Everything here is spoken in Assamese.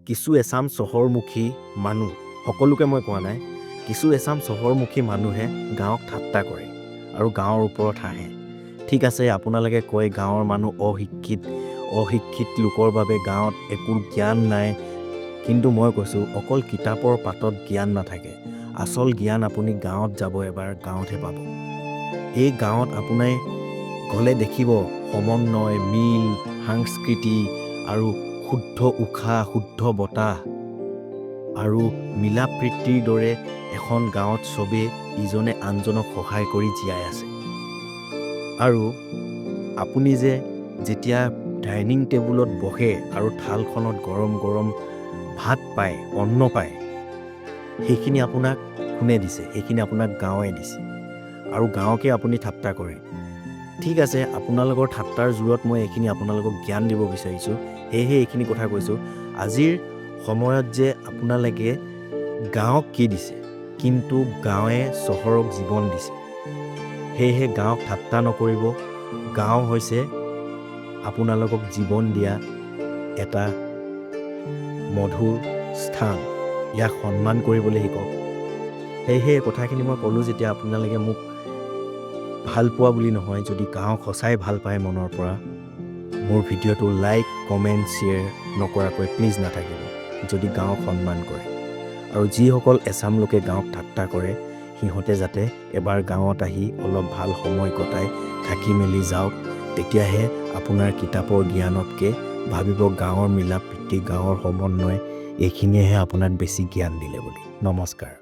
কিছু এচাম চহৰমুখী মানুহ, সকলোকে মই কোৱা নাই, কিছু এচাম চহৰমুখী মানুহে গাঁৱক ঠাট্টা কৰে আৰু গাঁৱৰ ওপৰত হাঁহে। ঠিক আছে, আপোনালোকে কয় গাঁৱৰ মানুহ অশিক্ষিত লোকৰ বাবে গাঁৱত একো জ্ঞান নাই, কিন্তু মই কৈছোঁ অকল কিতাপৰ পাতত জ্ঞান নাথাকে। আচল জ্ঞান আপুনি গাঁৱত যাব, এবাৰ গাঁৱতহে পাব। এই গাঁৱত আপুনি গ'লে দেখিব সমন্বয়, মিল, সংস্কৃতি আৰু শুদ্ধ উশাহ, শুদ্ধ বতাহ আৰু মিলা প্ৰীতিৰ দৰে এখন গাঁৱত চবেই ইজনে আনজনক সহায় কৰি জীয়াই আছে। আৰু আপুনি যেতিয়া ডাইনিং টেবুলত বহে আৰু থালখনত গৰম গৰম ভাত পায়, অন্ন পায়, সেইখিনি আপোনাক কোনে দিছে? সেইখিনি আপোনাক গাঁৱে দিছে আৰু গাঁৱকে আপুনি ঠাট্টা কৰে। ঠিক আছে, আপোনালোকৰ ঠাট্টাৰ জোৰত মই এইখিনি আপোনালোকক জ্ঞান দিব বিচাৰিছোঁ, সেয়েহে এইখিনি কথা কৈছোঁ। আজিৰ সময়ত আপোনালোকে গাঁৱক কি দিছে, কিন্তু গাঁৱে চহৰক জীৱন দিছে। সেয়েহে গাঁৱক ঠাট্টা নকৰিব। গাঁও হৈছে আপোনালোকক জীৱন দিয়া এটা মধুৰ স্থান, ইয়াক সন্মান কৰিবলৈ শিকক। সেয়েহে কথাখিনি মই ক'লোঁ যেতিয়া আপোনালোকে মোক ভাল পোৱা বুলি নহয়, যদি গাঁৱক সঁচাই ভাল পায় মনৰ পৰা, মোৰ ভিডিঅ'টো লাইক, কমেণ্ট, শ্বেয়াৰ নকৰাকৈ প্লিজ নাথাকিব, যদি গাঁৱক সন্মান কৰে। আৰু যিসকল এচাম লোকে গাঁৱক ঠাট্টা কৰে, সিহঁতে যাতে এবাৰ গাঁৱত আহি অলপ ভাল সময় কটাই থাকি মেলি যাওক। তেতিয়াহে আপোনাৰ কিতাপৰ জ্ঞানতকৈ ভাবিব গাঁৱৰ মিলা প্ৰীতি, গাঁৱৰ সমন্বয়, এইখিনিয়েহে আপোনাক বেছি জ্ঞান দিলে বুলি। নমস্কাৰ।